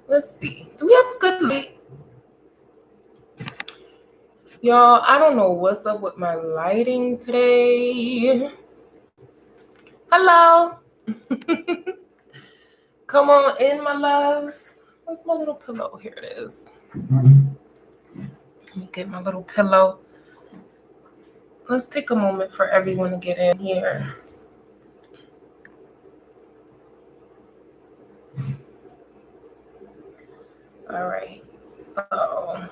Let's see. Do we have a good light? Y'all, I don't know what's up with my lighting today. Hello. Come on in, my loves. Where's my little pillow? Here it is. Let me get my little pillow. Let's take a moment for everyone to get in here. All right. So,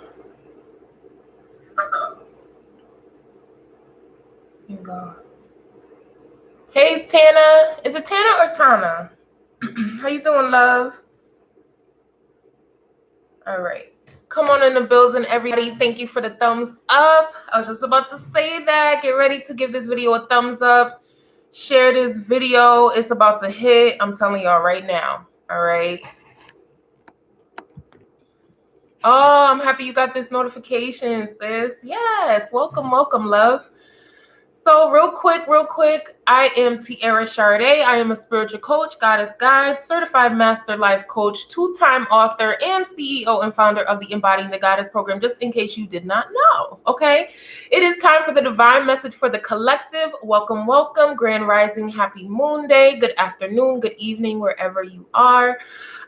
here we go. Hey, Tana. Is it Tana or Tana? How you doing, love? All right. Come on in the building, everybody. Thank you for the thumbs up. I was just about to say that. Get ready to give this video a thumbs up. Share this video. It's about to hit. I'm telling y'all right now. All right. Oh, I'm happy you got this notification, sis. Yes. Welcome, welcome, love. So real quick, I am Tiara Shardé. I am a spiritual coach, goddess guide, certified master life coach, 2-time author, and CEO and founder of the Embodying the Goddess program, just in case you did not know, okay? It is time for the divine message for the collective. Welcome, welcome, grand rising, happy moon day, good afternoon, good evening, wherever you are.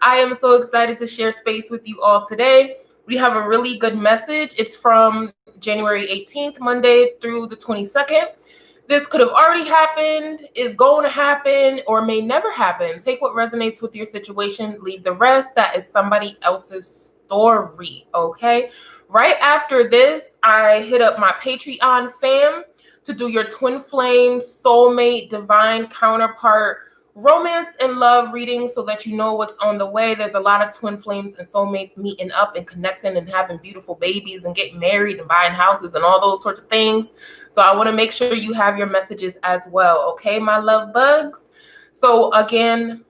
I am so excited to share space with you all today. We have a really good message. It's from January 18th, Monday through the 22nd. This could have already happened, is going to happen, or may never happen. Take what resonates with your situation, leave the rest. That is somebody else's story, okay? Right after this, I hit up my Patreon fam to do your twin flame, soulmate, divine counterpart, romance and love reading so that you know what's on the way. There's a lot of twin flames and soulmates meeting up and connecting and having beautiful babies and getting married and buying houses and all those sorts of things. So I want to make sure you have your messages as well. Okay, my love bugs. So again,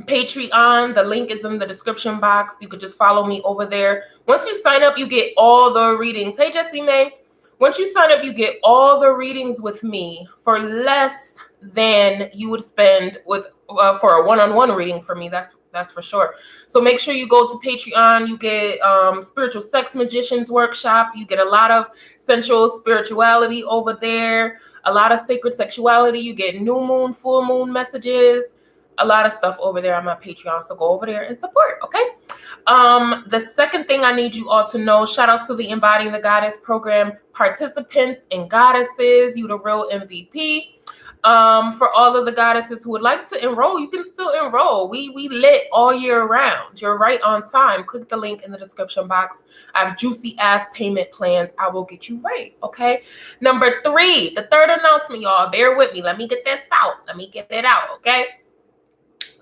Patreon, the link is in the description box. You could just follow me over there. Once you sign up, you get all the readings. Hey, Jessie May. Once you sign up, you get all the readings with me for less than you would spend with for a one-on-one reading for me. That's for sure. So make sure you go to Patreon. You get spiritual sex magicians workshop. You get a lot of sensual spirituality over there. A lot of sacred sexuality. You get new moon, full moon messages. A lot of stuff over there on my Patreon. So go over there and support. Okay. The second thing I need you all to know, shout outs to the Embodying the Goddess program participants and goddesses. You the real MVP. For all of the goddesses who would like to enroll, you can still enroll. We lit all year round. You're right on time. Click the link in the description box. I have juicy ass payment plans. I will get you right. Okay. Number 3, the third announcement, y'all. Bear with me. Let me get this out. Let me get it out. Okay.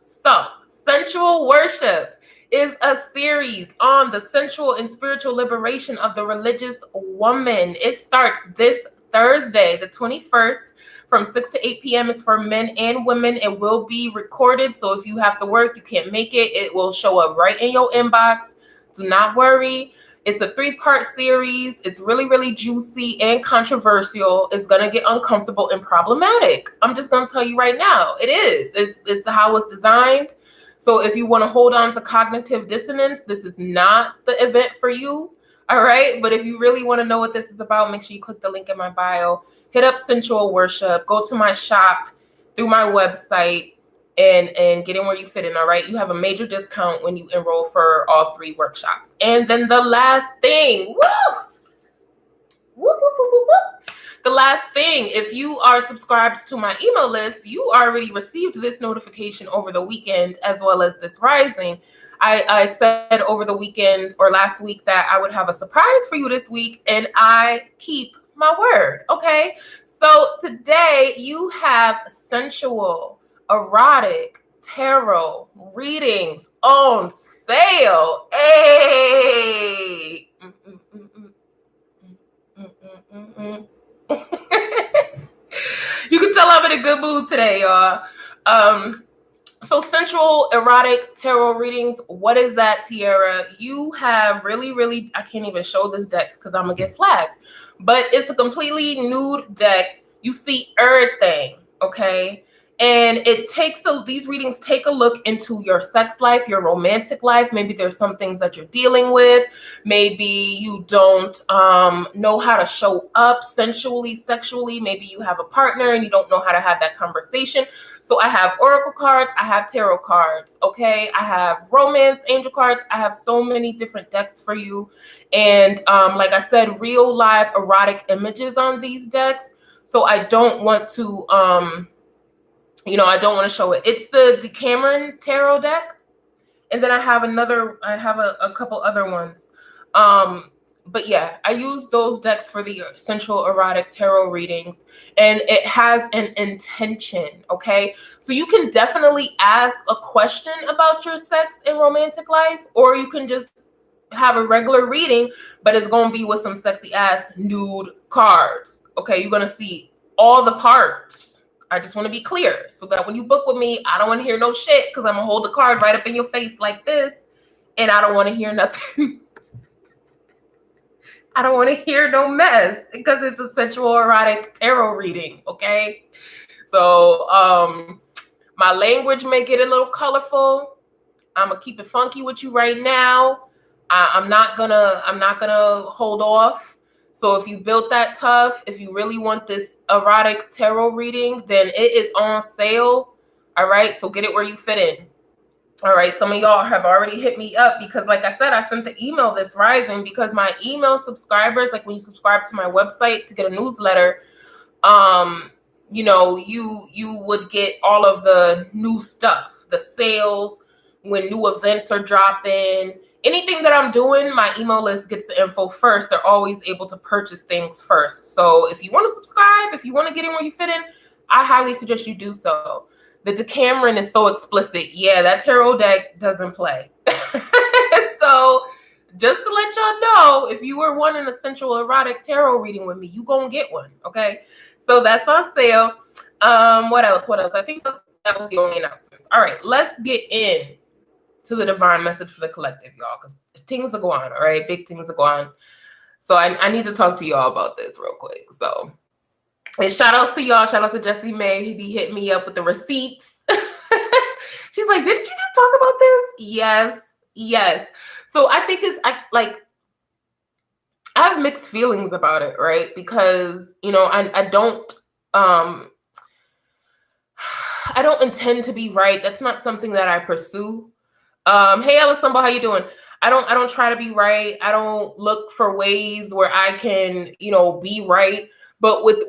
So, sensual worship is a series on the sensual and spiritual liberation of the religious woman. It starts this Thursday, the 21st, from 6 to 8 p.m. It's for men and women. It will be recorded, so if you have to work, you can't make it, it will show up right in your inbox. Do not worry. It's a 3-part series. It's really, really juicy and controversial. It's going to get uncomfortable and problematic. I'm just going to tell you right now. It is. It's how it's designed. So if you want to hold on to cognitive dissonance, this is not the event for you. All right. But if you really want to know what this is about, make sure you click the link in my bio. Hit up Sensual Worship. Go to my shop through my website. And get in where you fit in, all right? You have a major discount when you enroll for all 3 workshops. And then the last thing, the last thing, if you are subscribed to my email list, you already received this notification over the weekend as well as this rising. I said over the weekend or last week that I would have a surprise for you this week, and I keep my word, okay? So today you have sensual, erotic tarot readings on sale. Hey. You can tell I'm in a good mood today, y'all. So sensual, erotic tarot readings. What is that, Tiara? You have really, I can't even show this deck because I'm gonna get flagged. But it's a completely nude deck. You see everything, okay? And these readings take a look into your sex life, your romantic life. Maybe there's some things that you're dealing with. Maybe you don't know how to show up sensually, sexually. Maybe you have a partner and you don't know how to have that conversation. So I have oracle cards, I have tarot cards, okay? I have romance angel cards. I have so many different decks for you. And like I said, real live erotic images on these decks. So I don't want to, I don't want to show it. It's the Decameron tarot deck. And then I have a couple other ones. But yeah, I use those decks for the sensual erotic tarot readings, and it has an intention, okay? So you can definitely ask a question about your sex and romantic life, or you can just have a regular reading, but it's going to be with some sexy ass nude cards, okay? You're going to see all the parts. I just want to be clear so that when you book with me, I don't want to hear no shit, because I'm going to hold the card right up in your face like this, and I don't want to hear nothing. I don't want to hear no mess, because it's a sensual erotic tarot reading, okay? So my language may get a little colorful. I'm gonna keep it funky with you right now. I'm not gonna hold off. So if you built that tough, if you really want this erotic tarot reading, then it is on sale. All right, so get it where you fit in. All right, some of y'all have already hit me up because, like I said, I sent the email this rising because my email subscribers, like when you subscribe to my website to get a newsletter, you would get all of the new stuff, the sales, when new events are dropping, anything that I'm doing, my email list gets the info first. They're always able to purchase things first. So if you want to subscribe, if you want to get in where you fit in, I highly suggest you do so. The Decameron is so explicit. Yeah, that tarot deck doesn't play. So just to let y'all know, if you were wanting a sensual erotic tarot reading with me, you gonna get one, okay? So that's on sale. What else? I think that was the only announcement. All right, let's get in to the divine message for the collective, y'all, because things are going on, all right? Big things are going on. So I need to talk to y'all about this real quick. So, and shout outs to y'all. Shout outs to Jessie May. He be hitting me up with the receipts. She's like, didn't you just talk about this? Yes. So I think I have mixed feelings about it, right? Because, I don't intend to be right. That's not something that I pursue. Hey, Ellison, how you doing? I don't try to be right. I don't look for ways where I can, be right. But with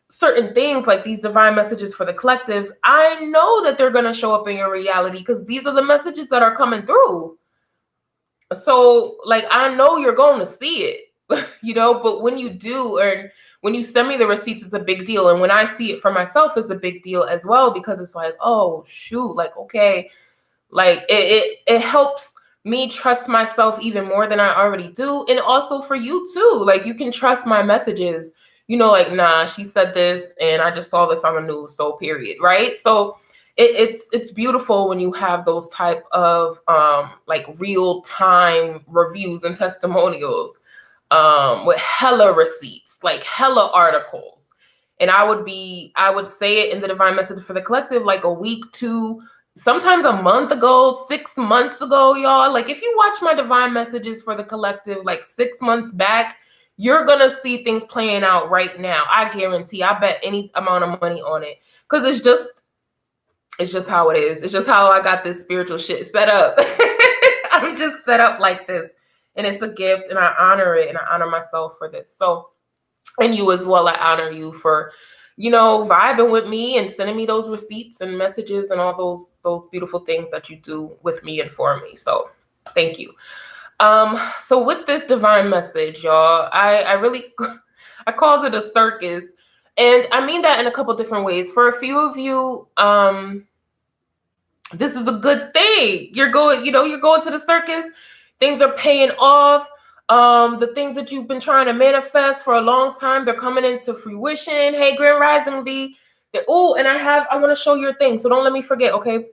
certain things like these divine messages for the collective, I know that they're going to show up in your reality because these are the messages that are coming through. So, I know you're going to see it, but when you do, or when you send me the receipts, it's a big deal. And when I see it for myself, it's a big deal as well, because it's like, oh, shoot, okay. It helps me trust myself even more than I already do. And also for you too, you can trust my messages, nah, she said this and I just saw this on the news, so period. Right. So it's beautiful when you have those type of real time reviews and testimonials with hella receipts, hella articles. And I would say it in the divine message for the collective, a week, 2, sometimes a month ago, 6 months ago, y'all. If you watch my divine messages for the collective 6 months back, you're gonna see things playing out right now. I guarantee. I bet any amount of money on it, because it's just how it is. It's just how I got this spiritual shit set up. I'm just set up like this, and it's a gift, and I honor it, and I honor myself for this. So, and you as well, I honor you for vibing with me and sending me those receipts and messages and all those beautiful things that you do with me and for me. So thank you. So with this divine message, y'all, I called it a circus, and I mean that in a couple different ways. For a few of you, this is a good thing. You're going to the circus. Things are paying off. The things that you've been trying to manifest for a long time, they're coming into fruition. Hey, Grand Rising V. And I want to show your thing, so don't let me forget, okay?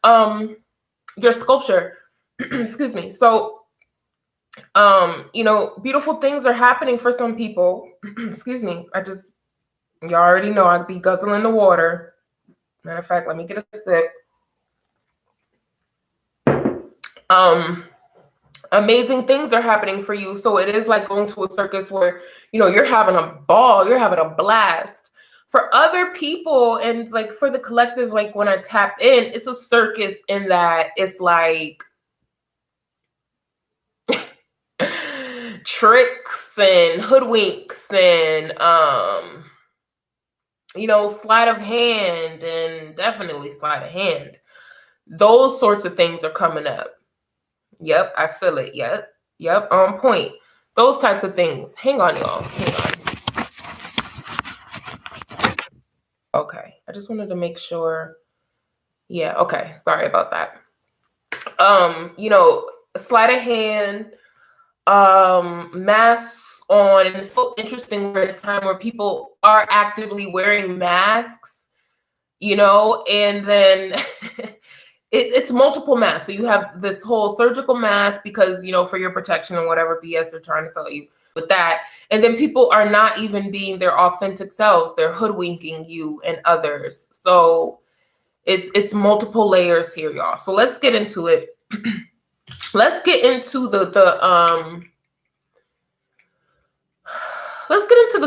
Your sculpture. Excuse me. So, beautiful things are happening for some people. Excuse me. Y'all already know I'd be guzzling the water. Matter of fact, let me get a sip. Amazing things are happening for you. So it is like going to a circus where, you know, you're having a ball, you're having a blast. For other people and like for the collective, like when I tap in, it's a circus in that it's like tricks and hoodwinks and you know, sleight of hand and definitely sleight of hand. Those sorts of things are coming up. Yep, I feel it. Yep, on point. Those types of things. Hang on, y'all. Hang on. Okay, I just wanted to make sure. Yeah, okay. Sorry about that. You know, sleight of hand, masks on, and it's so interesting. We're at a time where people are actively wearing masks, you know, and then it's multiple masks. So you have this whole surgical mask because, you know, for your protection and whatever BS they're trying to tell you with that. And then people are not even being their authentic selves. They're hoodwinking you and others. So it's multiple layers here, y'all. So let's get into it. Let's get into the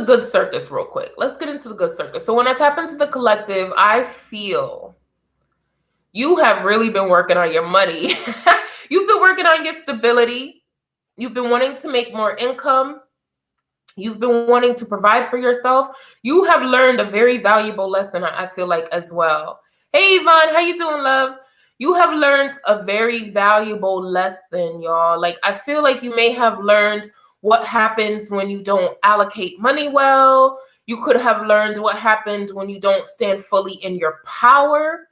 good circus real quick. Let's get into the good circus. So when I tap into the collective, I feel you have really been working on your money. You've been working on your stability. You've been wanting to make more income. You've been wanting to provide for yourself. You have learned a very valuable lesson, I feel like, as well. Hey, Yvonne, how you doing, love? You have learned a very valuable lesson, y'all. Like, I feel like you may have learned what happens when you don't allocate money well. You could have learned what happened when you don't stand fully in your power.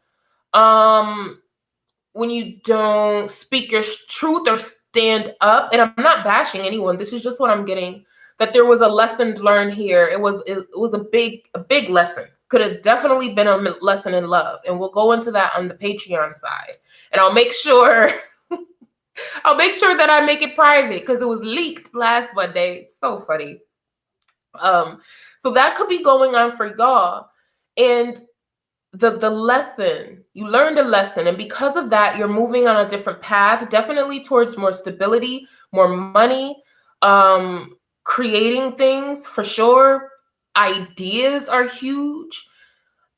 When you don't speak your truth or stand up. And I'm not bashing anyone. This is just what I'm getting. That there was a lesson learned here. It was a big lesson. Could have definitely been a lesson in love. And we'll go into that on the Patreon side. And I'll make sure that I make it private because it was leaked last Monday. It's so funny. So that could be going on for y'all. And the lesson, you learned a lesson. And because of that, you're moving on a different path, definitely towards more stability, more money, creating things for sure. Ideas are huge.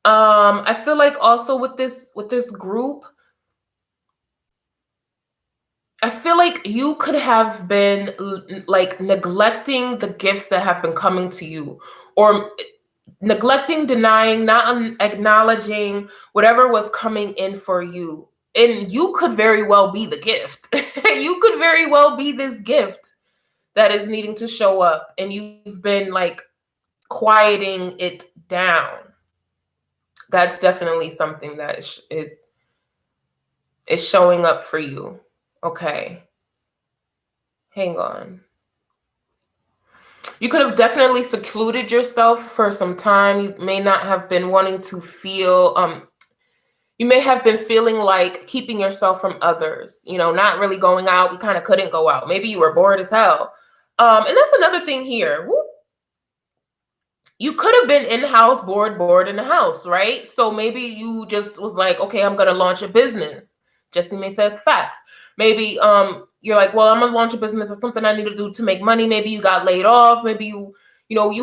I feel like also with this group, I feel like you could have been like neglecting the gifts that have been coming to you, or neglecting, denying, not acknowledging whatever was coming in for you. And you could very well be the gift. You could very well be this gift that is needing to show up, and you've been like quieting it down. That's definitely something that is showing up for you. Okay. Hang on. You could have definitely secluded yourself for some time. You may not have been wanting to feel, you may have been feeling like keeping yourself from others, you know, not really going out. We kind of couldn't go out. Maybe you were bored as hell. And that's another thing here. Woo. You could have been in-house, bored in the house, right? So maybe you just was like, okay, I'm going to launch a business. Jesse May says facts. Maybe you're like, well, I'm going to launch a business or something I need to do to make money. Maybe you got laid off. Maybe you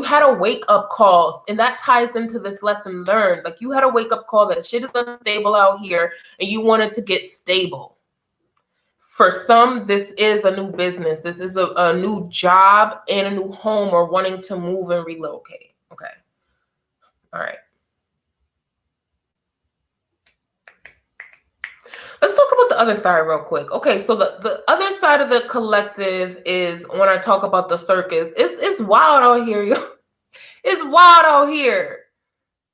had a wake-up call. And that ties into this lesson learned. Like you had a wake-up call that shit is unstable out here and you wanted to get stable. For some, this is a new business. This is a new job and a new home, or wanting to move and relocate. Okay. All right. Let's talk about the other side real quick. Okay, so the other side of the collective is when I talk about the circus. It's wild out here, yo. It's wild out here.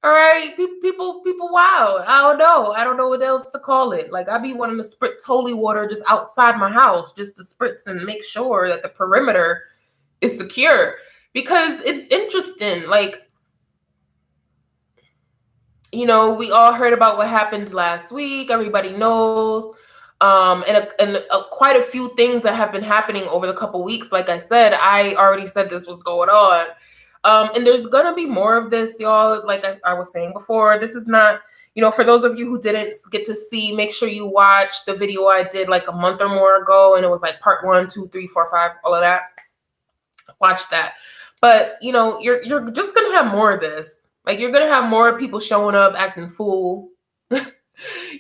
All right, people wild. I don't know what else to call it. Like I be wanting to spritz holy water just outside my house, just to spritz and make sure that the perimeter is secure, because it's interesting. Like, you know, we all heard about what happened last week. Everybody knows, and quite a few things that have been happening over the couple weeks. Like I said, I already said this was going on. And there's going to be more of this, y'all. Like I was saying before, this is not, For those of you who didn't get to see, make sure you watch the video I did like a month or more ago. And it was like part 1, 2, 3, 4, 5, all of that. Watch that. But, you're just going to have more of this. Like, you're going to have more people showing up acting fool.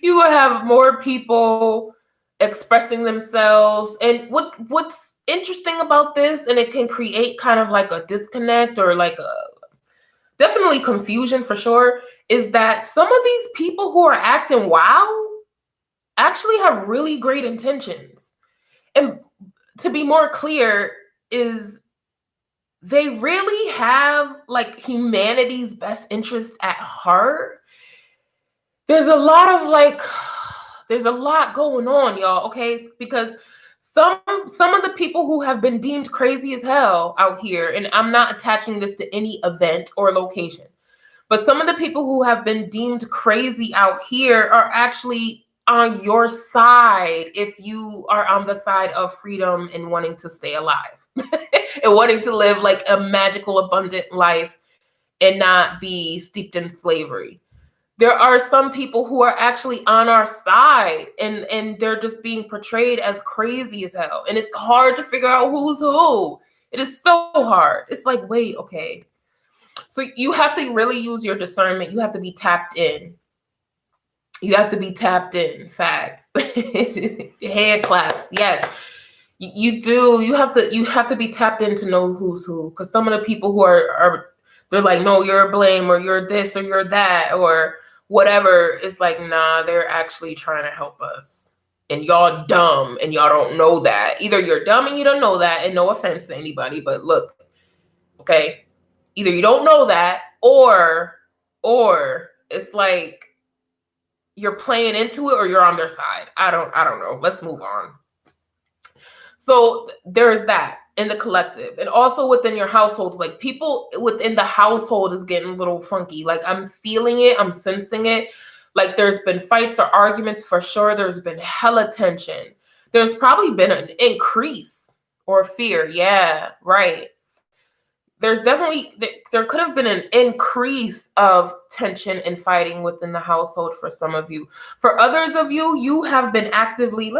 You will have more people expressing themselves. And what's interesting about this, and it can create kind of like a disconnect or like definitely confusion for sure, is that some of these people who are acting wow actually have really great intentions. And to be more clear, is they really have like humanity's best interest at heart. There's a lot going on, y'all, okay? Because some of the people who have been deemed crazy as hell out here, and I'm not attaching this to any event or location, but some of the people who have been deemed crazy out here are actually on your side if you are on the side of freedom and wanting to stay alive and wanting to live like a magical, abundant life and not be steeped in slavery. There are some people who are actually on our side and they're just being portrayed as crazy as hell. And it's hard to figure out who's who. It is so hard. It's like, wait, okay. So you have to really use your discernment. You have to be tapped in. You have to be tapped in. Facts. Hand claps. Yes. You do. You have to be tapped in to know who's who. Because some of the people who are they're like, no, you're a blame, or you're this, or you're that, or whatever. It's like, nah, they're actually trying to help us. And y'all dumb and y'all don't know that. Either you're dumb and you don't know that, and no offense to anybody, but look, okay, either you don't know that, or it's like you're playing into it, or you're on their side. I don't know. Let's move on. So there is that in the collective, and also within your households, like people within the household is getting a little funky. Like I'm feeling it, I'm sensing it. Like there's been fights or arguments for sure. There's been hella tension. There's probably been an increase or fear. Yeah, right. There could have been an increase of tension and fighting within the household for some of you. For others of you, you have been actively,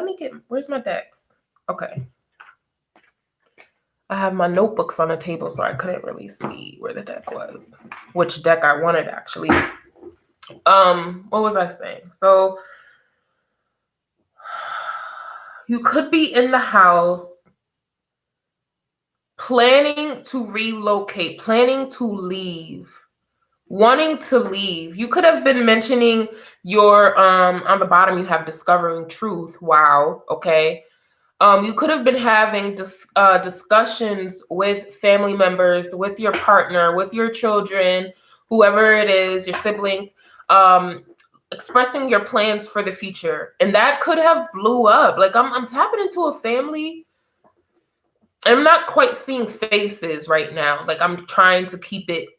where's my decks? Okay. I have my notebooks on the table, so I couldn't really see where the deck was, which deck I wanted actually. What was I saying? So you could be in the house planning to relocate, planning to leave, wanting to leave. You could have been mentioning your, on the bottom, you have discovering truth. Wow. Okay. You could have been having discussions with family members, with your partner, with your children, whoever it is, your siblings, expressing your plans for the future. And that could have blew up. Like I'm tapping into a family. I'm not quite seeing faces right now. Like I'm trying to keep it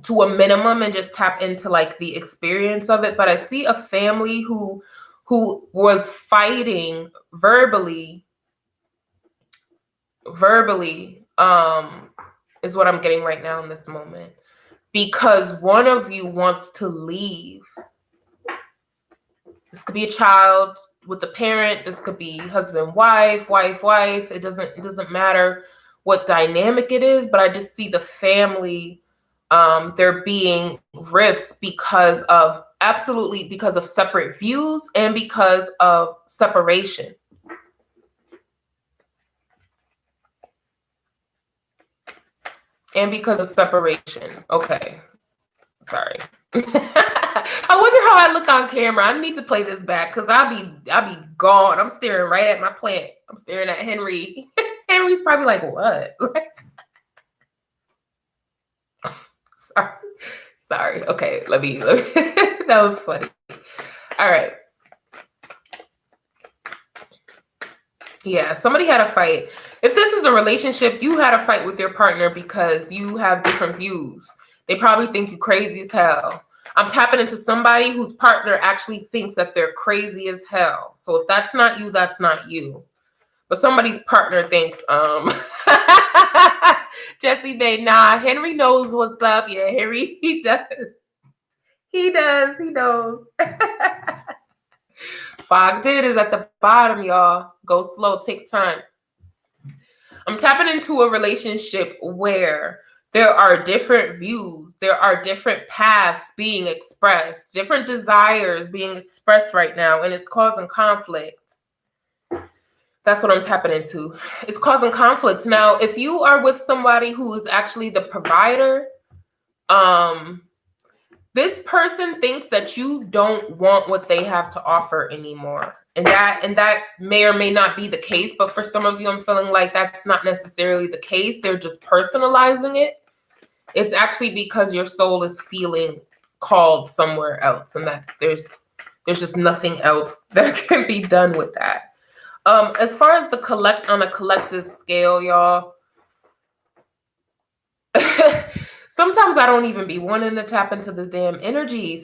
to a minimum and just tap into like the experience of it. But I see a family who was fighting verbally, is what I'm getting right now in this moment, because one of you wants to leave. This could be a child with a parent. This could be husband, wife. It doesn't matter what dynamic it is, but I just see the family, there being rifts because of separate views and because of separation. Okay. Sorry. I wonder how I look on camera. I need to play this back because I'll be gone. I'm staring right at my plant. I'm staring at Henry. Henry's probably like, what? Sorry. Okay, let me that was funny. All right. Yeah, somebody had a fight. If this is a relationship, you had a fight with your partner because you have different views. They probably think you crazy as hell. I'm tapping into somebody whose partner actually thinks that they're crazy as hell. So if that's not you, that's not you. But somebody's partner thinks, Jesse Bay, nah, Henry knows what's up. Yeah, Henry, he does. He does. He knows. Fogged it is at the bottom, y'all. Go slow. Take time. I'm tapping into a relationship where there are different views, there are different paths being expressed, different desires being expressed right now, and it's causing conflict. That's what I'm tapping into. It's causing conflicts. Now, if you are with somebody who is actually the provider, this person thinks that you don't want what they have to offer anymore. And that may or may not be the case, but for some of you, I'm feeling like that's not necessarily the case. They're just personalizing it. It's actually because your soul is feeling called somewhere else, and there's just nothing else that can be done with that. As far as on a collective scale, y'all, sometimes I don't even be wanting to tap into this damn energy.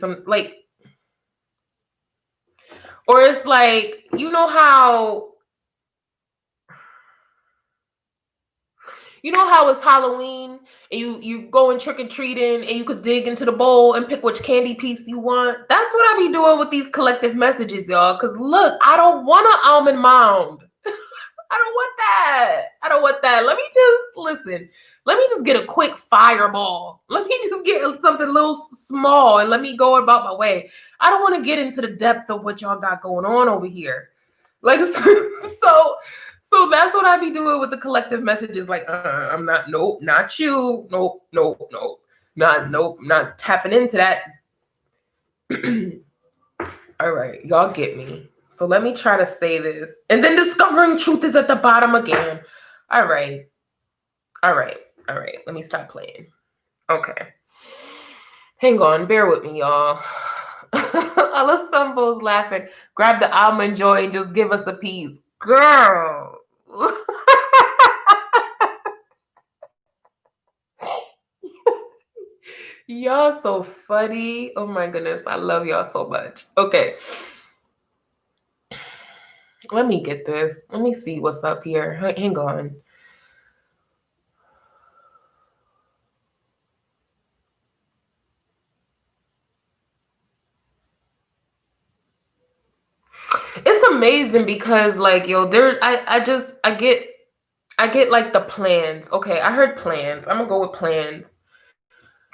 Or it's like, you know how it's Halloween and you going trick-or-treating and you could dig into the bowl and pick which candy piece you want? That's what I be doing with these collective messages, y'all. Because look, I don't want an almond mound. I don't want that. Let me just get a quick fireball. Let me just get something a little small and let me go about my way. I don't want to get into the depth of what y'all got going on over here. Like, so that's what I be doing with the collective messages. Like, I'm not, nope, not you. Nope. Not tapping into that. All right, y'all get me. So let me try to say this. And then discovering truth is at the bottom again. All right. Let me stop playing. Okay. Hang on. Bear with me, y'all. Alastumbo's laughing. Grab the almond joy and just give us a piece. Girl. Y'all so funny. Oh my goodness. I love y'all so much. Okay. Let me get this. Let me see what's up here. Hang on. It's amazing because, like, yo, I get like the plans. Okay, I heard plans. I'm gonna go with plans.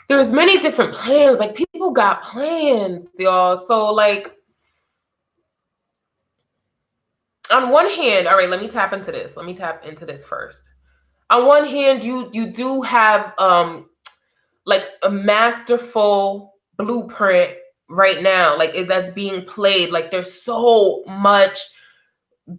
There's many different plans. Like, people got plans, y'all. So, like, on one hand, all right, let me tap into this. Let me tap into this first. On one hand, you do have like a masterful blueprint right now, like that's being played. Like, there's so much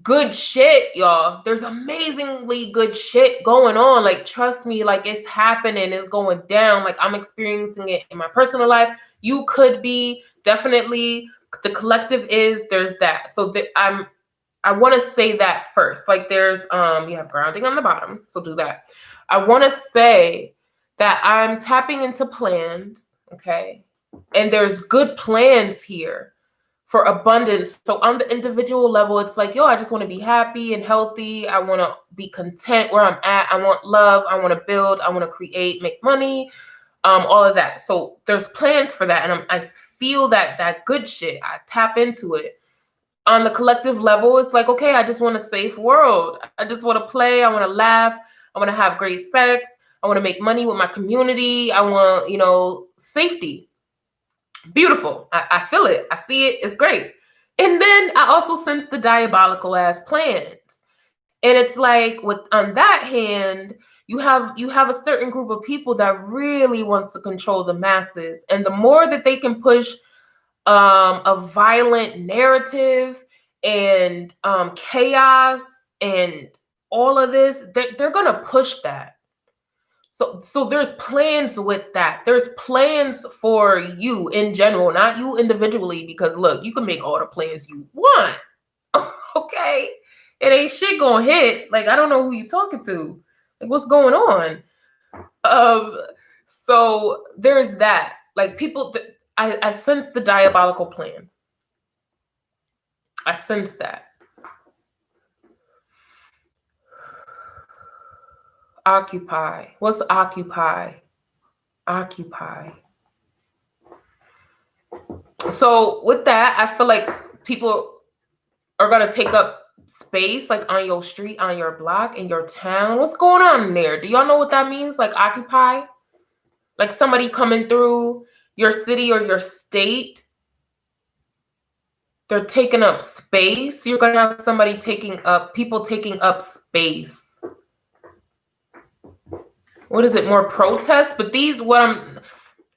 good shit, y'all. There's amazingly good shit going on. Like, trust me, like, it's happening, it's going down. Like, I'm experiencing it in my personal life. You could be, definitely. The collective is, there's that. So I want to say that first. Like, there's you have grounding on the bottom, so do that. I want to say that I'm tapping into plans, okay? And there's good plans here for abundance. So on the individual level, it's like, yo, I just want to be happy and healthy. I want to be content where I'm at. I want love. I want to build. I want to create, make money, all of that. So there's plans for that. And I feel that good shit. I tap into it. On the collective level, it's like, okay, I just want a safe world. I just want to play. I want to laugh. I want to have great sex. I want to make money with my community. I want, safety. Beautiful. I feel it. I see it. It's great. And then I also sense the diabolical ass plans. And it's like, on that hand, you have a certain group of people that really wants to control the masses. And the more that they can push a violent narrative and chaos and all of this, they're gonna push that. So there's plans with that. There's plans for you in general, not you individually, because look, you can make all the plans you want. Okay? It ain't shit gonna hit. Like, I don't know who you talking to. Like, what's going on? So there's that. Like, people, I sense the diabolical plan. I sense that. Occupy. What's occupy? Occupy. So with that, I feel like people are going to take up space, like on your street, on your block, in your town. What's going on in there? Do y'all know what that means? Like occupy? Like somebody coming through your city or your state. They're taking up space. You're going to have somebody people taking up space. What is it? More protests? But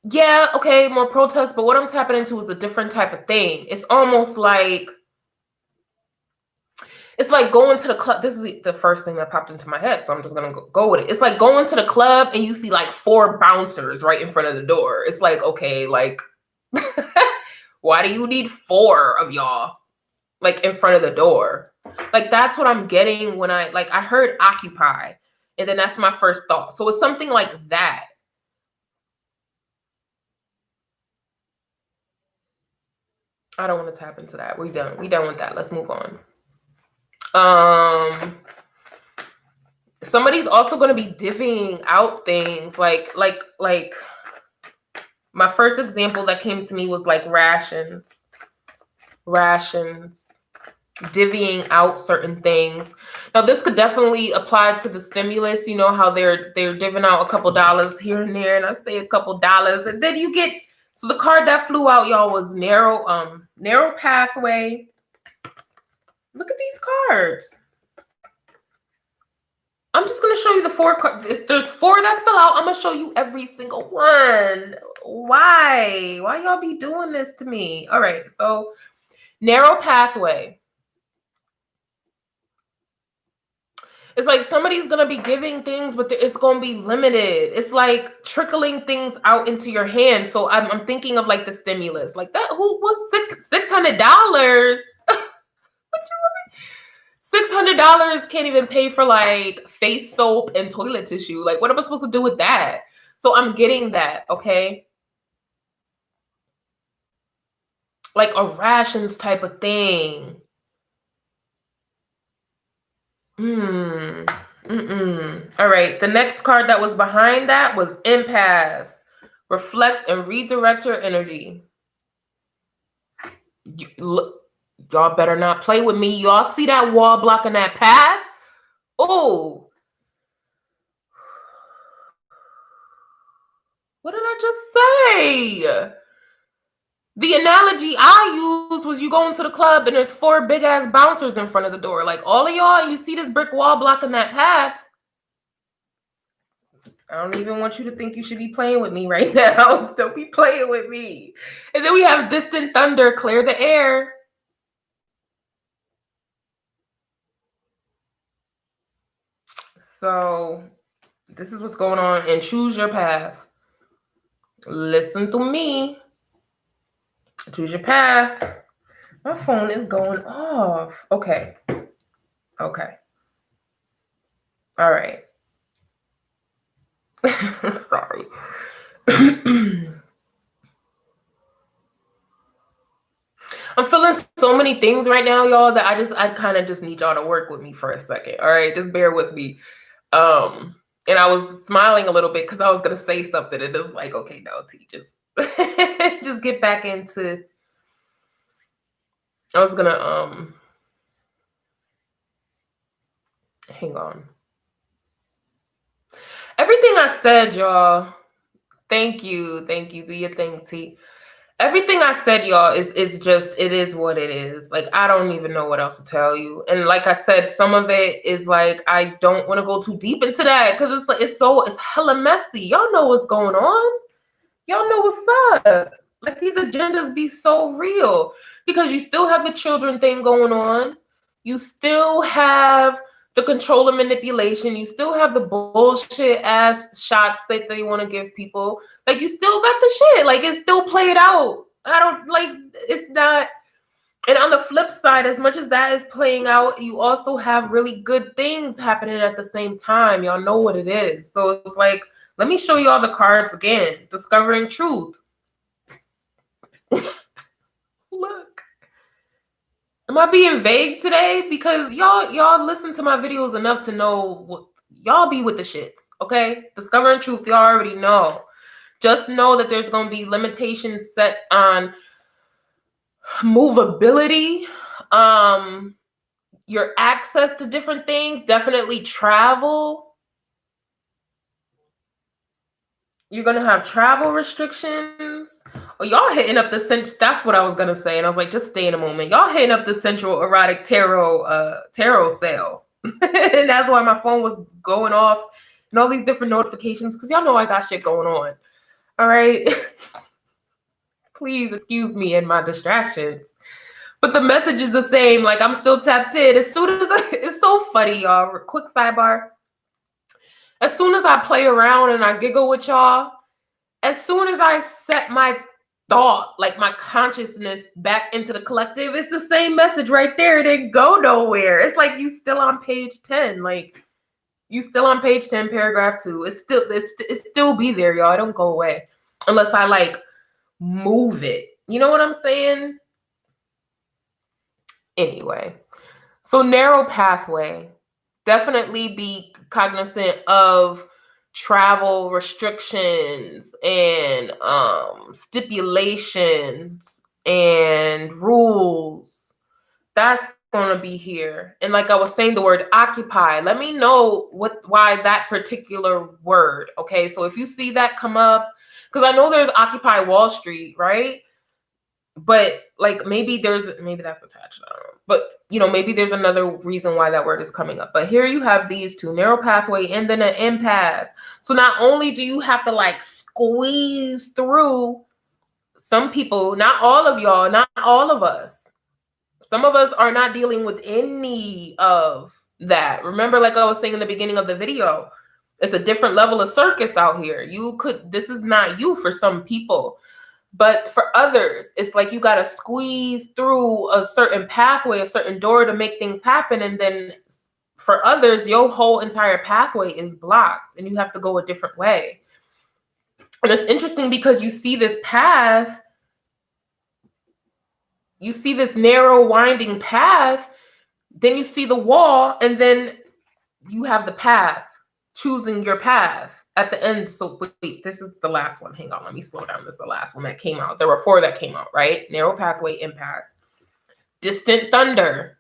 yeah, okay, more protests. But what I'm tapping into is a different type of thing. It's almost like, it's like going to the club. This is the first thing that popped into my head, so I'm just going to go with it. It's like going to the club and you see like 4 bouncers right in front of the door. It's like, okay, like, why do you need 4 of y'all like in front of the door? Like, that's what I'm getting when I heard occupy, and then that's my first thought. So it's something like that. I don't want to tap into that. We done with that. Let's move on. Somebody's also going to be divvying out things like my first example that came to me was like rations, divvying out certain things. Now this could definitely apply to the stimulus. You know how they're divvying out a couple dollars here and there, and I say a couple dollars, and then you get, so the card that flew out, y'all, was narrow pathway. Look at these cards. I'm just going to show you the 4 cards. If there's 4 that fell out, I'm going to show you every single one. Why? Why y'all be doing this to me? All right. So narrow pathway. It's like somebody's going to be giving things, but it's going to be limited. It's like trickling things out into your hand. So I'm thinking of like the stimulus. Like that, who was $600? $600 can't even pay for like face soap and toilet tissue. Like, what am I supposed to do with that? So I'm getting that, okay? Like a rations type of thing. All right. The next card that was behind that was impasse. Reflect and redirect your energy. Y'all better not play with me. Y'all see that wall blocking that path? Oh. What did I just say? The analogy I used was you go into the club and there's 4 big ass bouncers in front of the door. Like all of y'all, you see this brick wall blocking that path. I don't even want you to think you should be playing with me right now. Don't be playing with me. And then we have distant thunder, clear the air. So this is what's going on, and choose your path. Listen to me. Choose your path. My phone is going off. Okay. All right. Sorry. I'm feeling so many things right now, y'all, that I kind of just need y'all to work with me for a second. All right, just bear with me. And I was smiling a little bit because I was gonna say something, and it was like, okay, no, T, just just get back into. I was gonna hang on. Everything I said, y'all. Thank you. Do your thing, T. Everything I said, y'all, is just, it is what it is. Like, I don't even know what else to tell you. And like I said, some of it is like, I don't want to go too deep into that because it's like, it's hella messy. Y'all know what's going on. Y'all know what's up. Like, these agendas be so real because you still have the children thing going on. You still have the control and manipulation. You still have the bullshit ass shots that they want to give people. Like, you still got the shit. Like, it's still played out. It's not. And on the flip side, as much as that is playing out, you also have really good things happening at the same time. Y'all know what it is. So it's like, let me show you all the cards again. Discovering truth. Look. Am I being vague today? Because y'all listen to my videos enough to know what y'all be with the shits, okay? Discovering truth, y'all already know. Just know that there's going to be limitations set on movability, your access to different things, definitely travel. You're going to have travel restrictions. Oh, y'all hitting up the that's what I was going to say. And I was like, just stay in a moment. Y'all hitting up the Central Erotic Tarot sale. And that's why my phone was going off and all these different notifications, because y'all know I got shit going on. All right. Please excuse me and my distractions. But the message is the same. Like, I'm still tapped in. As soon as it's so funny, y'all. Quick sidebar. As soon as I play around and I giggle with y'all, as soon as I set my thought, like my consciousness, back into the collective, it's the same message right there. It didn't go nowhere. It's like you still on page 10. Like, you still on page 10, paragraph 2. It's still be there, y'all. It don't go away unless I like move it. You know what I'm saying? Anyway, so narrow pathway. Definitely be cognizant of travel restrictions and stipulations and rules. That's going to be here. And like I was saying, the word occupy, let me know why that particular word. Okay, so if you see that come up, because I know there's Occupy Wall Street, right? But like maybe that's attached. I don't know. But maybe there's another reason why that word is coming up. But here you have these two: narrow pathway and then an impasse. So not only do you have to like squeeze through, some people, not all of y'all, not all of us. Some of us are not dealing with any of that. Remember, like I was saying in the beginning of the video, it's a different level of circus out here. This is not you for some people. But for others, it's like you got to squeeze through a certain pathway, a certain door to make things happen. And then for others, your whole entire pathway is blocked and you have to go a different way. And it's interesting because you see this path, you see this narrow winding path, then you see the wall, and then you have the path, choosing your path. At the end, so wait, this is the last one. Hang on, let me slow down. This is the last one that came out. There were 4 that came out, right? Narrow pathway, impasse, distant thunder.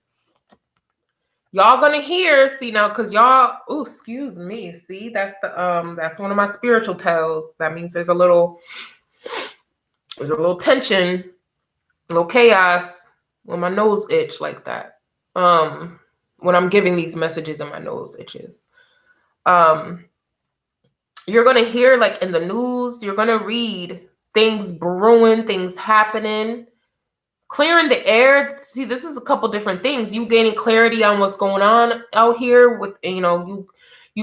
Y'all gonna hear, see now, because y'all, excuse me. See, that's one of my spiritual tells. That means there's a little tension, a little chaos when my nose itch like that. When I'm giving these messages and my nose itches. You're going to hear, like in the news, you're going to read things brewing, things happening, clearing the air. See, this is a couple different things. You gaining clarity on what's going on out here with, you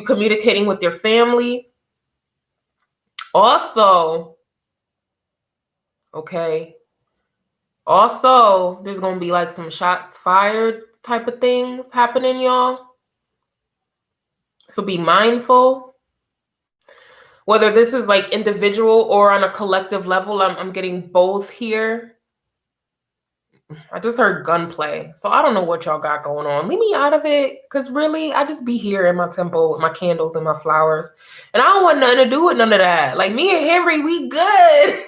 communicating with your family. Also, there's going to be like some shots fired type of things happening, y'all. So be mindful. Whether this is like individual or on a collective level, I'm getting both here. I just heard gunplay. So I don't know what y'all got going on. Leave me out of it. Because really, I just be here in my temple with my candles and my flowers. And I don't want nothing to do with none of that. Like me and Henry, we good.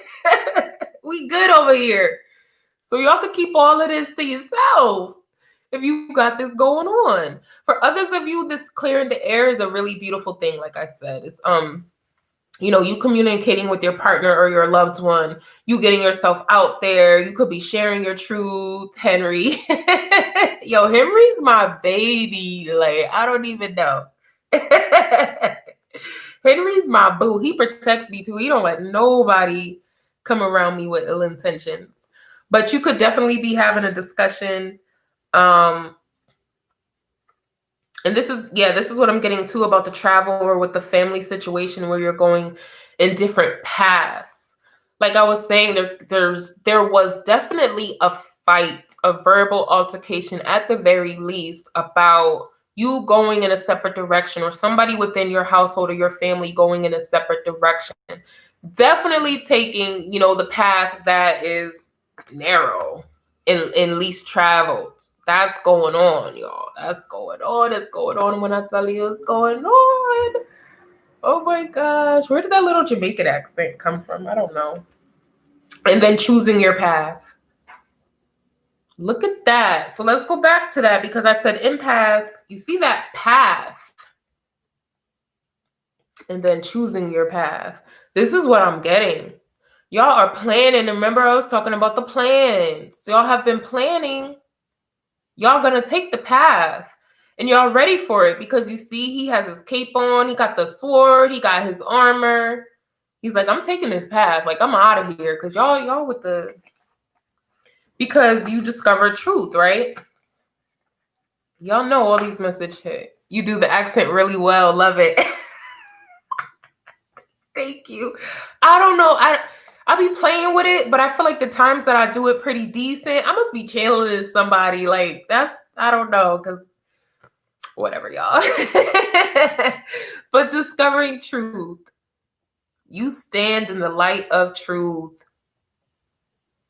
We good over here. So y'all can keep all of this to yourself if you got this going on. For others of you, this clearing the air is a really beautiful thing. Like I said, it's you communicating with your partner or your loved one, you getting yourself out there. You could be sharing your truth, Henry. Yo, Henry's my baby. Like, I don't even know. Henry's my boo. He protects me too. He don't let nobody come around me with ill intentions. But you could definitely be having a discussion. And this is what I'm getting to about the travel or with the family situation where you're going in different paths. Like I was saying, there was definitely a fight, a verbal altercation at the very least about you going in a separate direction or somebody within your household or your family going in a separate direction. Definitely taking, the path that is narrow and least traveled. That's going on, y'all. That's going on. It's going on when I tell you it's going on. Oh my gosh. Where did that little Jamaican accent come from? I don't know. And then choosing your path. Look at that. So let's go back to that because I said impasse. You see that path and then choosing your path. This is what I'm getting. Y'all are planning. Remember, I was talking about the plans. Y'all have been planning. Y'all gonna take the path. And y'all ready for it because you see he has his cape on. He got the sword. He got his armor. He's like, I'm taking this path. Like, I'm out of here. Because y'all with the... Because you discovered truth, right? Y'all know all these messages hit. You do the accent really well. Love it. Thank you. I don't know. I be playing with it, but I feel like the times that I do it pretty decent. I must be channeling somebody. Like, that's... I don't know. Because... Whatever, y'all. But discovering truth. You stand in the light of truth.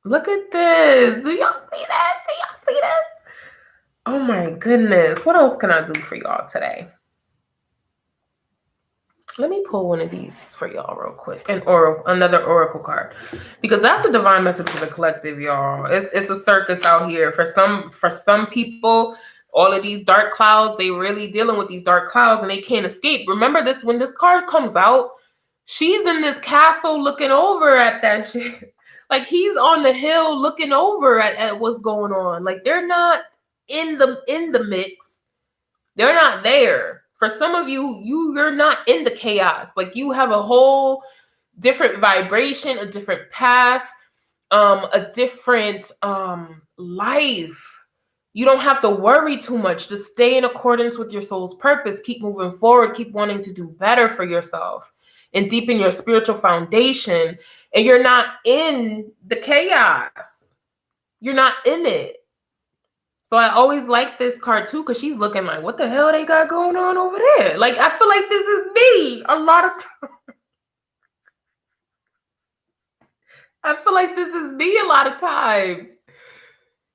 Look at this. Do y'all see that? Do y'all see this? Oh my goodness. What else can I do for y'all today? Let me pull one of these for y'all real quick. Another oracle card. Because that's a divine message to the collective, y'all. It's a circus out here. For some people, all of these dark clouds, they really dealing with these dark clouds and they can't escape. Remember this, when this card comes out, she's in this castle looking over at that shit. Like, he's on the hill looking over at what's going on. Like, they're not in the mix. They're not there. For some of you, you're not in the chaos. Like, you have a whole different vibration, a different path, a different life. You don't have to worry too much. Just stay in accordance with your soul's purpose. Keep moving forward. Keep wanting to do better for yourself and deepen your spiritual foundation. And you're not in the chaos. You're not in it. So I always like this card too, because she's looking like, what the hell they got going on over there? Like, I feel like this is me a lot of times. I feel like this is me a lot of times.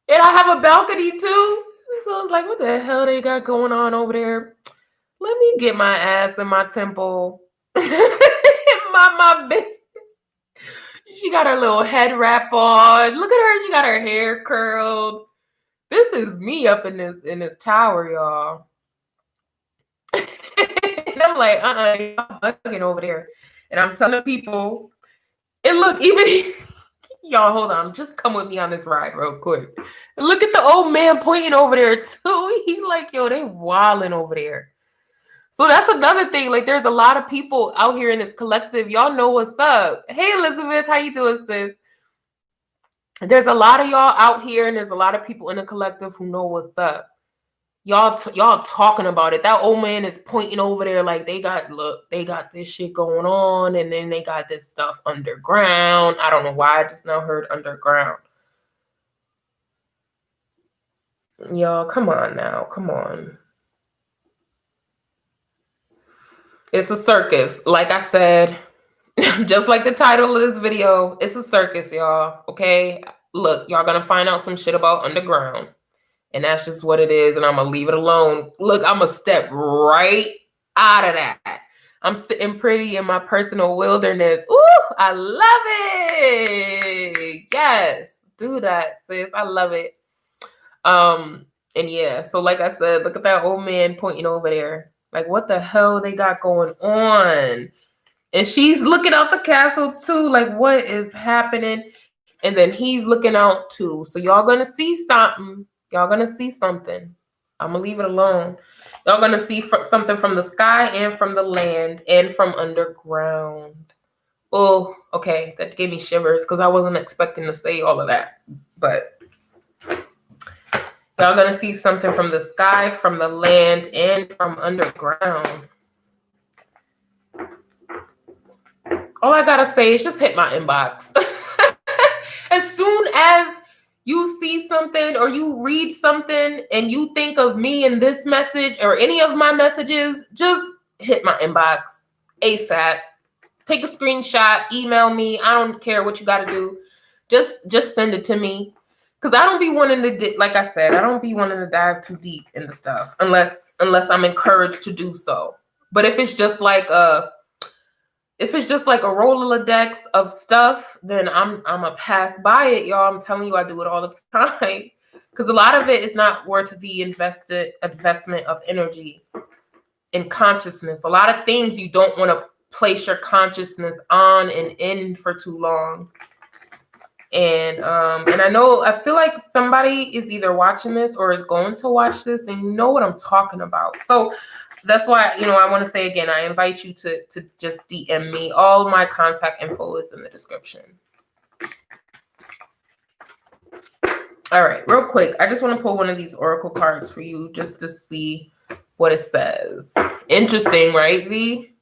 And I have a balcony too. So I was like, what the hell they got going on over there? Let me get my ass in my temple. my business. She got her little head wrap on. Look at her. She got her hair curled. This is me up in this tower, y'all. And I'm like, y'all bugging over there. And I'm telling people, and look, even y'all, hold on, just come with me on this ride real quick. And look at the old man pointing over there too. He like, yo, they wilding over there. So that's another thing. Like, there's a lot of people out here in this collective. Y'all know what's up. Hey, Elizabeth, how you doing, sis? There's a lot of y'all out here, and there's a lot of people in the collective who know what's up. Y'all talking about it. That old man is pointing over there like they got this shit going on, and then they got this stuff underground. I don't know why I just now heard underground. Y'all, come on now. Come on. It's a circus. Like I said, just like the title of this video, it's a circus, y'all. Okay? Look, y'all gonna find out some shit about underground. And that's just what it is. And I'm gonna leave it alone. Look, I'm gonna step right out of that. I'm sitting pretty in my personal wilderness. Ooh, I love it. Yes, do that, sis. I love it. And yeah, so like I said, look at that old man pointing over there. Like, what the hell they got going on? And she's looking out the castle too. Like, what is happening? And then he's looking out too. So y'all gonna see something. Y'all gonna see something. I'm gonna leave it alone. Y'all gonna see something from the sky and from the land and from underground. Oh, okay. That gave me shivers because I wasn't expecting to say all of that. But y'all gonna see something from the sky, from the land, and from underground. All I gotta say is just hit my inbox. As soon as you see something or you read something and you think of me in this message or any of my messages, just hit my inbox ASAP. Take a screenshot, email me. I don't care what you got to do. Just send it to me. Because I don't be wanting to, like I said, I don't be wanting to dive too deep into stuff unless I'm encouraged to do so. But if it's just like a Rolodex of stuff, then I'm a pass by it, y'all. I'm telling you, I do it all the time. Because a lot of it is not worth the investment of energy and consciousness. A lot of things you don't want to place your consciousness on and in for too long. And I feel like somebody is either watching this or is going to watch this, and you know what I'm talking about. So that's why, I want to say again, I invite you to just DM me. All my contact info is in the description. All right, real quick, I just want to pull one of these oracle cards for you just to see what it says. Interesting, right, V?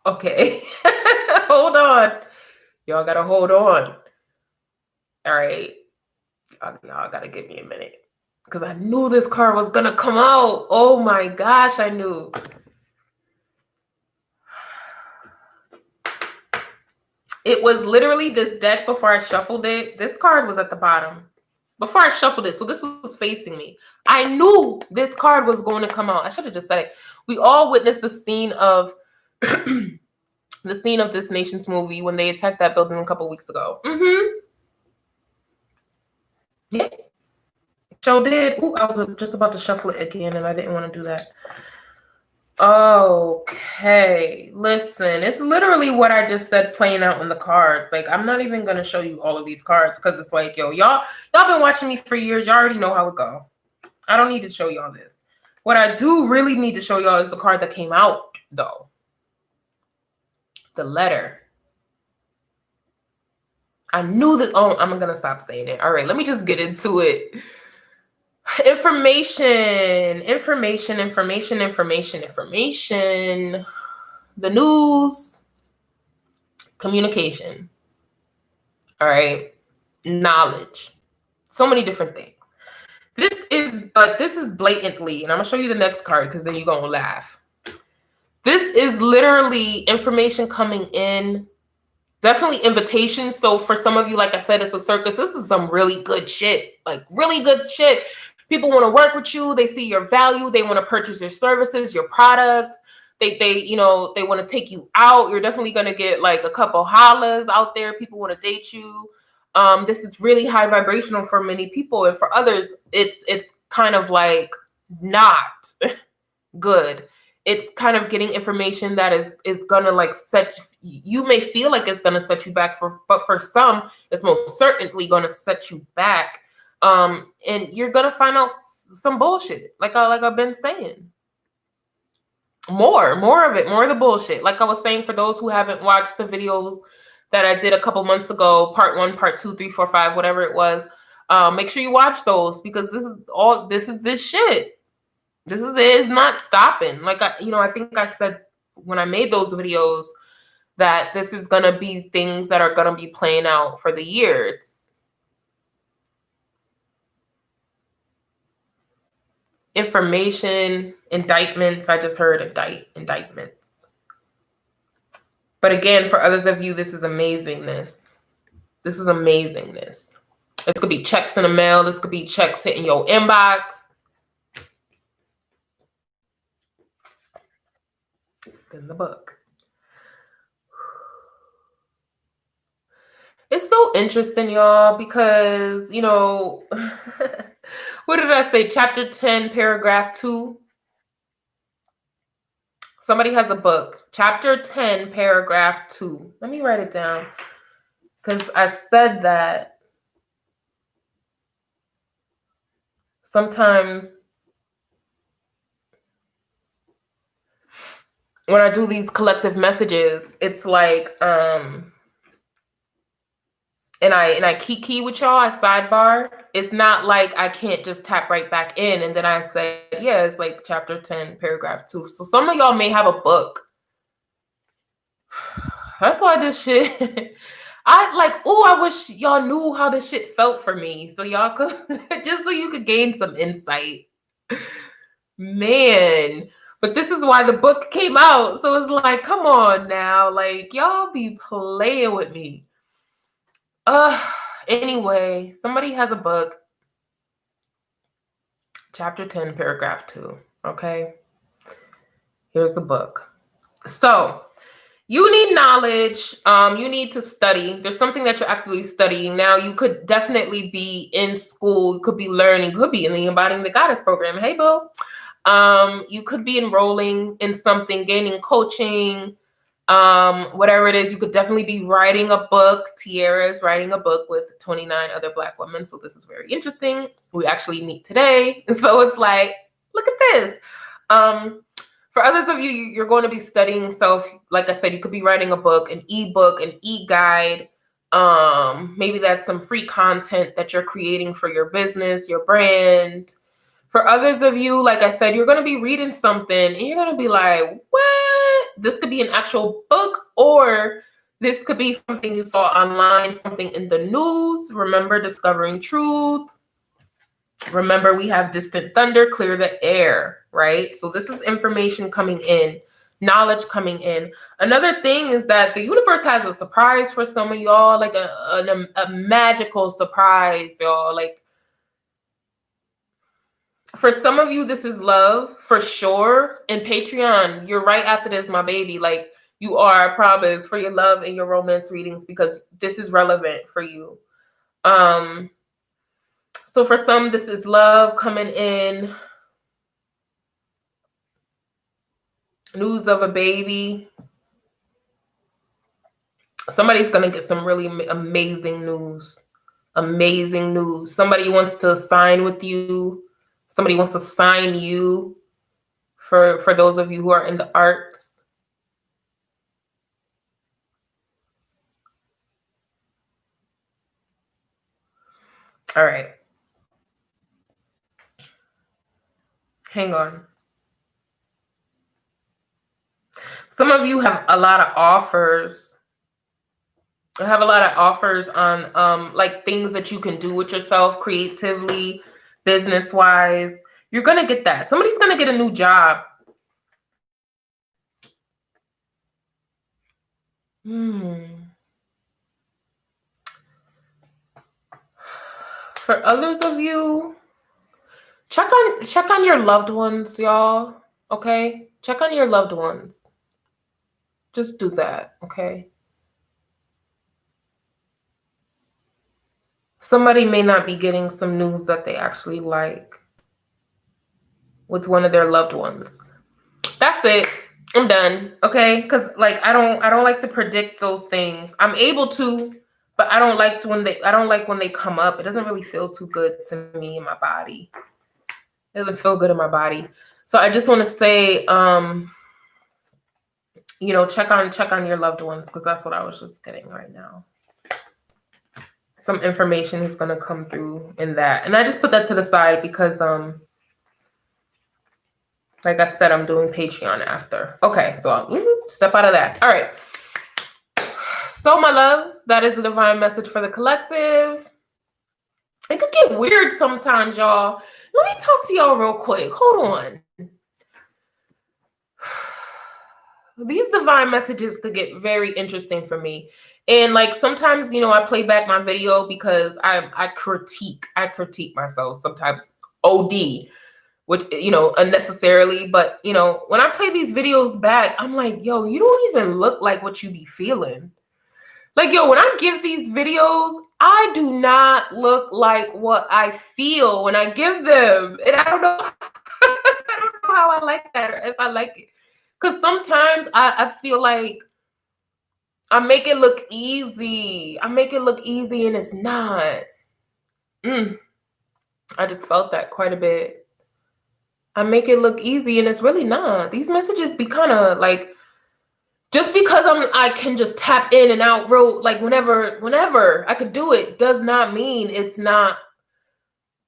Okay. Hold on. Y'all gotta hold on. All right. Y'all gotta give me a minute. Because I knew this card was gonna come out. Oh my gosh, I knew. It was literally this deck before I shuffled it. This card was at the bottom. Before I shuffled it, so this was facing me. I knew this card was going to come out. I should have just said it. We all witnessed the scene of This Nation's movie when they attacked that building a couple weeks ago. Yeah. Sure did. Ooh, I was just about to shuffle it again, and I didn't want to do that. Okay, listen, it's literally what I just said playing out in the cards. Like, I'm not even gonna show you all of these cards because it's like, yo, y'all been watching me for years. Y'all already know how it go. I don't need to show y'all this. What I do really need to show y'all is the card that came out, though. The letter. I knew that. Oh, I'm gonna stop saying it. All right, let me just get into it. Information. The news. Communication. All right. Knowledge. So many different things. This is blatantly, and I'm gonna show you the next card because then you're gonna laugh. This is literally information coming in. Definitely invitations. So for some of you, like I said, it's a circus. This is some really good shit. Like really good shit. People want to work with you. They see your value. They want to purchase your services, your products. They want to take you out. You're definitely going to get like a couple hollers out there. People want to date you. This is really high vibrational for many people. And for others, it's kind of like not good. It's kind of getting information that is gonna like you may feel like it's gonna set you back, but for some, it's most certainly gonna set you back. And you're gonna find out some bullshit, like I've been saying. More of it, more of the bullshit. Like I was saying, for those who haven't watched the videos that I did a couple months ago, part 1, part 2, 3, 4, 5, whatever it was, make sure you watch those because this is this shit. This is not stopping. Like I think I said when I made those videos that this is gonna be things that are gonna be playing out for the years. Information, indictments. I just heard indictments. But again, for others of you, this is amazingness. This is amazingness. This could be checks in the mail. This could be checks hitting your inbox. In the book. It's so interesting, y'all, because, what did I say? Chapter 10, paragraph 2. Somebody has a book. Chapter 10, paragraph 2. Let me write it down because I said that sometimes when I do these collective messages, it's like, and I kiki with y'all, I sidebar. It's not like I can't just tap right back in and then I say, yeah, it's like chapter 10, paragraph 2. So some of y'all may have a book. That's why this shit, I wish y'all knew how this shit felt for me. So y'all could, just so you could gain some insight. Man. But this is why the book came out. So it's like, come on now. Like, y'all be playing with me. Anyway, somebody has a book. Chapter 10, paragraph 2. Okay. Here's the book. So You need knowledge. You need to study. There's something that you're actually studying. Now, you could definitely be in school. You could be learning. You could be in the Embodying the Goddess program. Hey, boo. You could be enrolling in something, gaining coaching, whatever it is. You could definitely be writing a book. Tiara is writing a book with 29 other Black women. So this is very interesting. We actually meet today. And so it's like, look at this. For others of you, you're going to be studying self. Like I said, you could be writing a book, an ebook, an e-guide. Maybe that's some free content that you're creating for your business, your brand. For others of you, like I said, you're going to be reading something and you're going to be like, what? This could be an actual book, or this could be something you saw online, something in the news. Remember, discovering truth. Remember, we have distant thunder, clear the air, right? So this is information coming in, knowledge coming in. Another thing is that the universe has a surprise for some of y'all, like a magical surprise, y'all. Like, for some of you, this is love for sure. And Patreon, you're right after this, my baby. Like, you are, I promise, for your love and your romance readings, because this is relevant for you. So for some, this is love coming in. News of a baby. Somebody's going to get some really amazing news. Amazing news. Somebody wants to sign with you. Somebody wants to sign you, for those of you who are in the arts. All right. Hang on. Some of you have a lot of offers. I have a lot of offers on like things that you can do with yourself creatively, business-wise. You're going to get that. Somebody's going to get a new job. For others of you, check on your loved ones, y'all. Okay? Check on your loved ones. Just do that, okay? Somebody may not be getting some news that they actually like with one of their loved ones. That's it. I'm done, okay? Because like I don't like to predict those things. I'm able to, but I don't like when they come up. It doesn't really feel too good to me in my body. It doesn't feel good in my body. So I just want to say, you know, check on your loved ones, because that's what I was just getting right now. Some information is going to come through in that. And I just put that to the side because, like I said, I'm doing Patreon after. Okay, so I'll step out of that. All right. So, my loves, that is the divine message for the collective. It could get weird sometimes, y'all. Let me talk to y'all real quick. Hold on. These divine messages could get very interesting for me. And like sometimes, you know, I play back my video because I critique myself sometimes OD, which, you know, unnecessarily. But, you know, when I play these videos back, I'm like, yo, you don't even look like what you be feeling. Like, yo, when I give these videos, I do not look like what I feel when I give them. And I don't know, I don't know how I like that, or if I like it. Because sometimes I feel like I make it look easy. I make it look easy and it's not. I just felt that quite a bit. I make it look easy and it's really not. These messages be kind of like, just because I can just tap in and out road, like whenever I could do it, does not mean it's not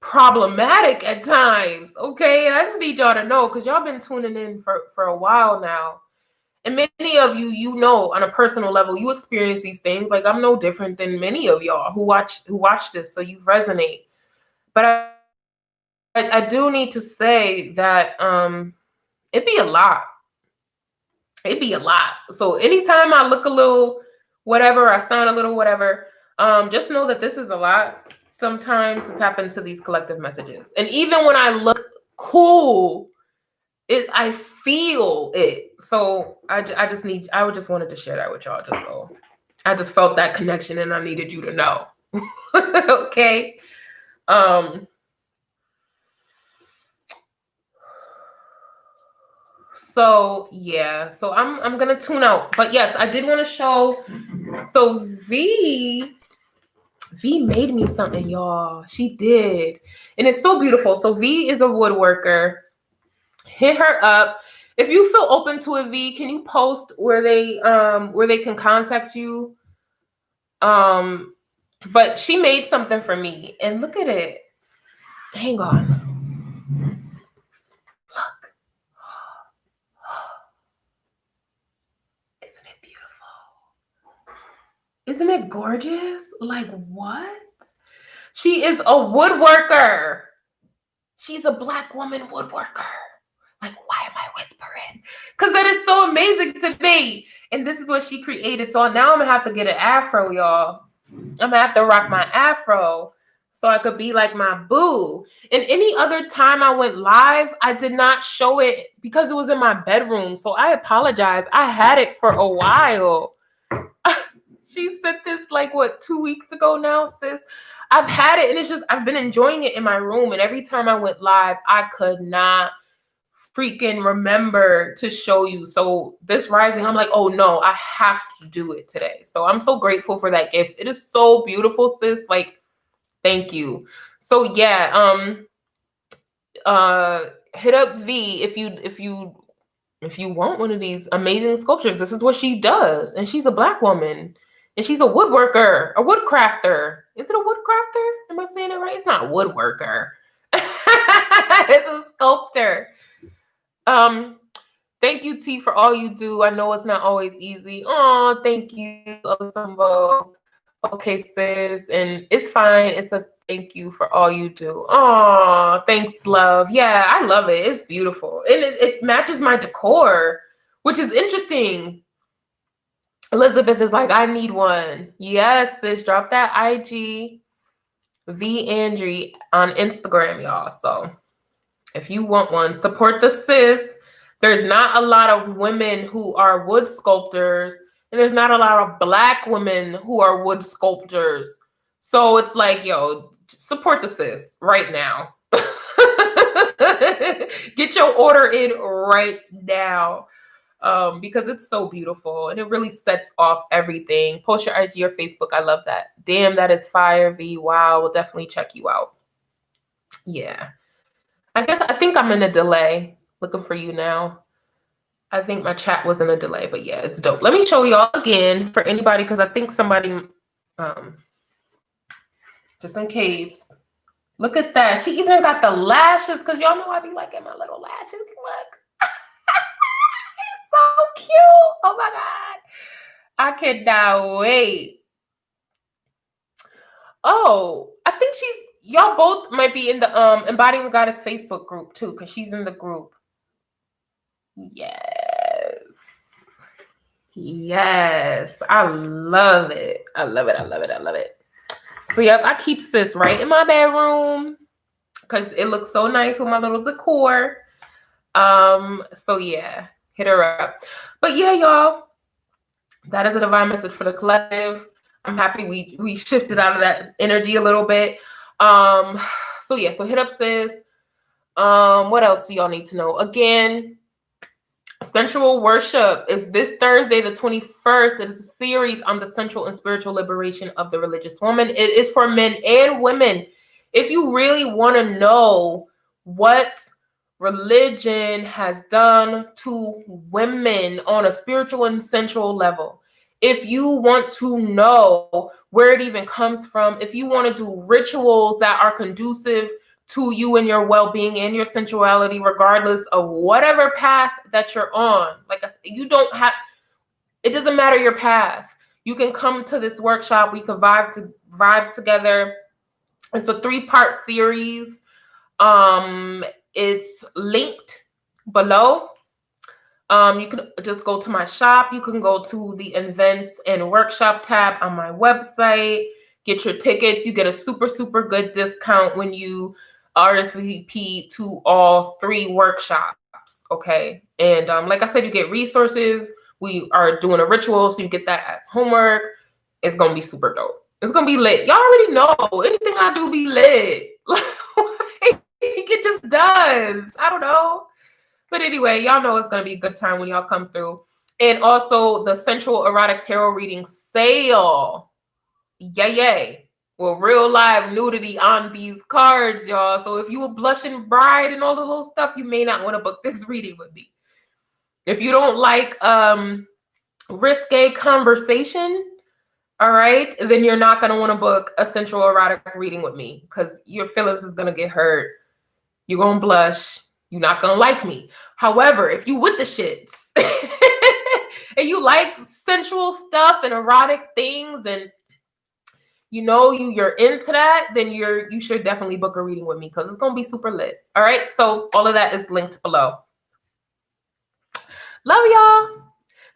problematic at times. Okay. And I just need y'all to know, because y'all been tuning in for a while now. And many of you, you know, on a personal level, you experience these things. Like, I'm no different than many of y'all who watch this, so you resonate. But I do need to say that it'd be a lot. It'd be a lot. So anytime I look a little whatever, I sound a little whatever, just know that this is a lot sometimes to tap into these collective messages. And even when I look cool, I feel it. So I just wanted to share that with y'all. I just felt that connection and I needed you to know. Okay. So yeah, so I'm gonna tune out. But yes, I did want to show. So V made me something, y'all. She did. And it's so beautiful. So V is a woodworker. Hit her up. If you feel open to a V, can you post where they can contact you? But she made something for me. And look at it. Hang on. Look. Isn't it beautiful? Isn't it gorgeous? Like, what? She is a woodworker. She's a Black woman woodworker. Like, why am I whispering? Because that is so amazing to me. And this is what she created. So now I'm going to have to get an afro, y'all. I'm going to have to rock my afro so I could be like my boo. And any other time I went live, I did not show it because it was in my bedroom. So I apologize. I had it for a while. She sent this like, 2 weeks ago now, sis? I've had it and it's just, I've been enjoying it in my room. And every time I went live, I could not freaking remember to show you. So this rising, I'm like, oh no, I have to do it today. So I'm so grateful for that gift. It is so beautiful, sis. Like, thank you. So yeah, hit up V if you want one of these amazing sculptures. This is what she does. And she's a Black woman. And she's a woodworker, a woodcrafter. Is it a woodcrafter? Am I saying it right? It's not a woodworker. It's a sculptor. Thank you, T, for all you do. I know it's not always easy. Oh, thank you, Osambo. Okay, sis. And it's fine. It's a thank you for all you do. Oh, thanks, love. Yeah, I love it. It's beautiful. And it matches my decor, which is interesting. Elizabeth is like, I need one. Yes, sis. Drop that IG V Andrew on Instagram, y'all. So if you want one, support the sis. There's not a lot of women who are wood sculptors, and there's not a lot of Black women who are wood sculptors. So it's like, yo, support the sis right now. Get your order in right now. Because it's so beautiful and it really sets off everything. Post your IG or Facebook. I love that. Damn, that is fire, V. Wow, we'll definitely check you out. Yeah. I think I'm in a delay. Looking for you now. I think my chat was in a delay, but yeah, it's dope. Let me show y'all again for anybody, because I think somebody, just in case. Look at that. She even got the lashes, because y'all know I be liking my little lashes. Look. So cute. Oh my God. I cannot wait. Oh, I think y'all both might be in the Embodying the Goddess Facebook group too, because she's in the group. Yes. Yes. I love it. I love it. I love it. I love it. So yep, I keep sis right in my bedroom because it looks so nice with my little decor. So yeah. Hit her up. But yeah, y'all, that is a divine message for the collective. I'm happy we shifted out of that energy a little bit. So yeah, so hit up sis. What else do y'all need to know? Again, Sensual Worship is this Thursday, the 21st. It is a series on the sensual and spiritual liberation of the religious woman. It is for men and women. If you really want to know what religion has done to women on a spiritual and sensual level, if you want to know where it even comes from, if you want to do rituals that are conducive to you and your well-being and your sensuality, regardless of whatever path that you're on, like I said, it doesn't matter your path. You can come to this workshop. We can vibe together. It's a 3-part series. It's linked below. You can just go to my shop. You can go to the events and workshop tab on my website, get your tickets. You get a super, super good discount when you RSVP to all 3 workshops. works, okay? And like I said, you get resources. We are doing a ritual, so you get that as homework. It's gonna be super dope. It's gonna be lit. Y'all already know anything I do be lit. Like, it just does. I don't know. But anyway, y'all know it's gonna be a good time when y'all come through. And also the Sensual Erotic Tarot Reading Sale. Yay. Well, real live nudity on these cards, y'all. So if you a blushing bride and all the little stuff, you may not want to book this reading with me. If you don't like risque conversation, all right, then you're not going to want to book a sensual erotic reading with me because your feelings is going to get hurt. You're going to blush. You're not going to like me. However, if you with the shits and you like sensual stuff and erotic things and you're into that, then you should definitely book a reading with me because it's going to be super lit. All right. So all of that is linked below. Love y'all.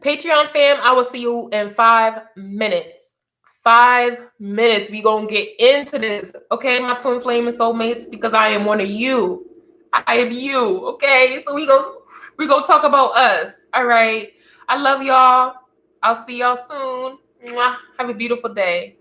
Patreon fam, I will see you in 5 minutes. 5 minutes. We going to get into this. Okay, my twin flame and soulmates, because I am one of you. I am you. Okay. So we going to talk about us. All right. I love y'all. I'll see y'all soon. Mwah. Have a beautiful day.